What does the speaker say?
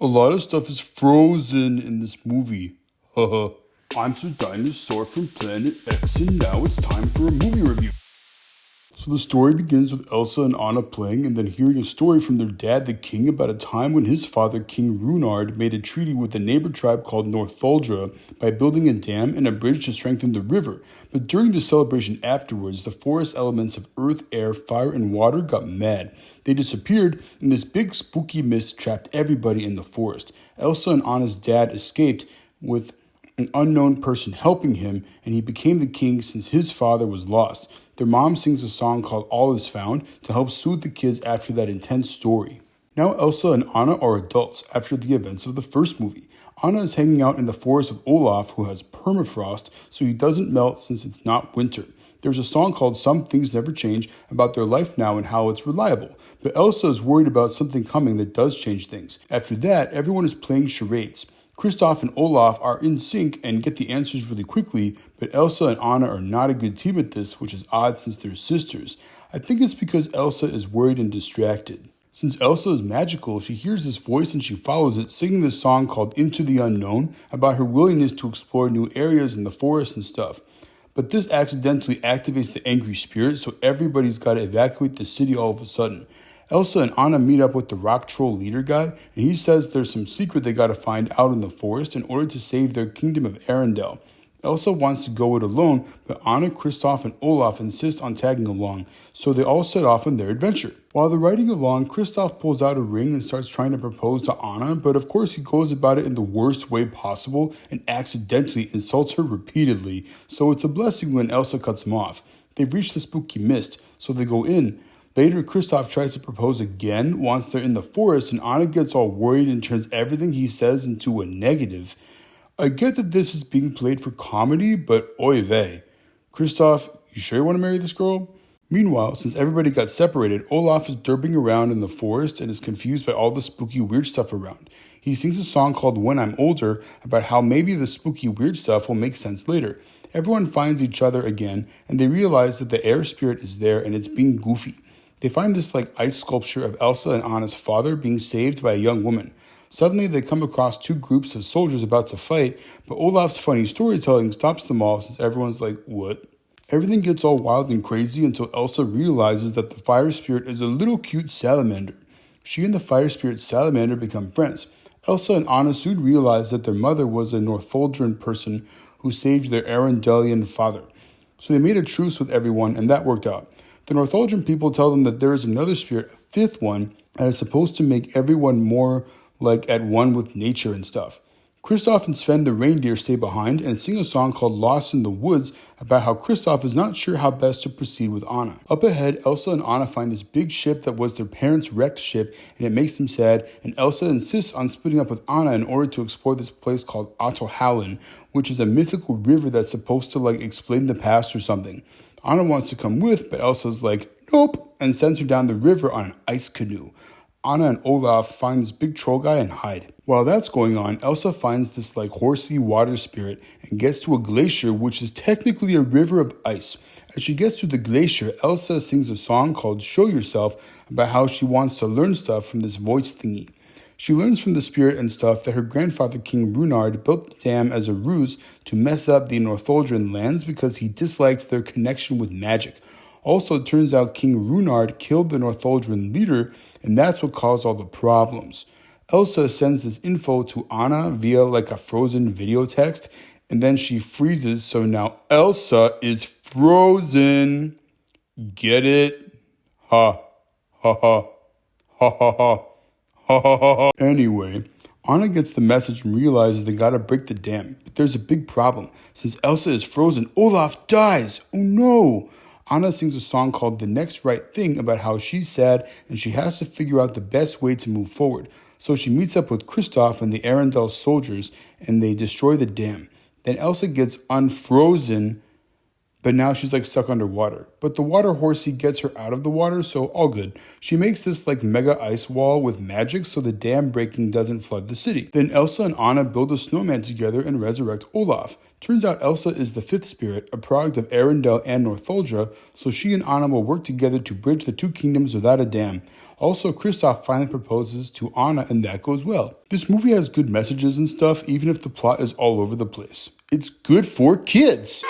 A lot of stuff is frozen in this movie. Haha. I'm Sir Dinosaur from Planet X, and now it's time for a movie review. So the story begins with Elsa and Anna playing and then hearing a story from their dad, the king, about a time when his father, King Runard, made a treaty with a neighbor tribe called Northuldra by building a dam and a bridge to strengthen the river. But during the celebration afterwards, the forest elements of earth, air, fire, and water got mad. They disappeared, and this big spooky mist trapped everybody in the forest. Elsa and Anna's dad escaped with an unknown person helping him, and he became the king since his father was lost. Their mom sings a song called All Is Found to help soothe the kids after that intense story. Now Elsa and Anna are adults after the events of the first movie. Anna is hanging out in the forest with Olaf, who has permafrost, so he doesn't melt since it's not winter. There's a song called Some Things Never Change about their life now and how it's reliable. But Elsa is worried about something coming that does change things. After that, everyone is playing charades. Kristoff and Olaf are in sync and get the answers really quickly, but Elsa and Anna are not a good team at this, which is odd since they're sisters. I think it's because Elsa is worried and distracted. Since Elsa is magical, she hears this voice and she follows it, singing this song called Into the Unknown about her willingness to explore new areas in the forest and stuff. But this accidentally activates the angry spirit, so everybody's got to evacuate the city all of a sudden. Elsa and Anna meet up with the rock troll leader guy, and he says there's some secret they gotta find out in the forest in order to save their kingdom of Arendelle. Elsa wants to go it alone, but Anna, Kristoff, and Olaf insist on tagging along, so they all set off on their adventure. While they're riding along, Kristoff pulls out a ring and starts trying to propose to Anna, but of course he goes about it in the worst way possible and accidentally insults her repeatedly, so it's a blessing when Elsa cuts him off. They've reached the spooky mist, so they go in. Later, Kristoff tries to propose again once they're in the forest, and Anna gets all worried and turns everything he says into a negative. I get that this is being played for comedy, but oy vey. Kristoff, you sure you want to marry this girl? Meanwhile, since everybody got separated, Olaf is derping around in the forest and is confused by all the spooky weird stuff around. He sings a song called When I'm Older about how maybe the spooky weird stuff will make sense later. Everyone finds each other again, and they realize that the air spirit is there and it's being goofy. They find this ice sculpture of Elsa and Anna's father being saved by a young woman. Suddenly they come across two groups of soldiers about to fight, but Olaf's funny storytelling stops them all since everyone's like, what? Everything gets all wild and crazy until Elsa realizes that the fire spirit is a little cute salamander. She and the fire spirit salamander become friends. Elsa and Anna soon realize that their mother was a Northuldran person who saved their Arendellian father. So they made a truce with everyone, and that worked out. The Northuldran people tell them that there is another spirit, a fifth one, that is supposed to make everyone more at one with nature and stuff. Kristoff and Sven the reindeer stay behind and sing a song called Lost in the Woods about how Kristoff is not sure how best to proceed with Anna. Up ahead, Elsa and Anna find this big ship that was their parents' wrecked ship, and it makes them sad, and Elsa insists on splitting up with Anna in order to explore this place called Ottohallen, which is a mythical river that's supposed to explain the past or something. Anna wants to come with, but Elsa's like, nope, and sends her down the river on an ice canoe. Anna and Olaf find this big troll guy and hide. While that's going on, Elsa finds this horsey water spirit and gets to a glacier, which is technically a river of ice. As she gets to the glacier, Elsa sings a song called Show Yourself about how she wants to learn stuff from this voice thingy. She learns from the spirit and stuff that her grandfather, King Runard, built the dam as a ruse to mess up the Northuldran lands because he disliked their connection with magic. Also, it turns out King Runard killed the Northuldran leader, and that's what caused all the problems. Elsa sends this info to Anna via a frozen video text, and then she freezes, so now Elsa is frozen. Get it? Ha, ha, ha, ha, ha, ha. Anyway, Anna gets the message and realizes they gotta break the dam. But there's a big problem. Since Elsa is frozen, Olaf dies. Oh no! Anna sings a song called The Next Right Thing about how she's sad and she has to figure out the best way to move forward. So she meets up with Kristoff and the Arendelle soldiers and they destroy the dam. Then Elsa gets unfrozen, but now she's stuck underwater. But the water horsey gets her out of the water, so all good. She makes this mega ice wall with magic so the dam breaking doesn't flood the city. Then Elsa and Anna build a snowman together and resurrect Olaf. Turns out Elsa is the fifth spirit, a product of Arendelle and Northuldra, so she and Anna will work together to bridge the two kingdoms without a dam. Also, Kristoff finally proposes to Anna and that goes well. This movie has good messages and stuff, even if the plot is all over the place. It's good for kids!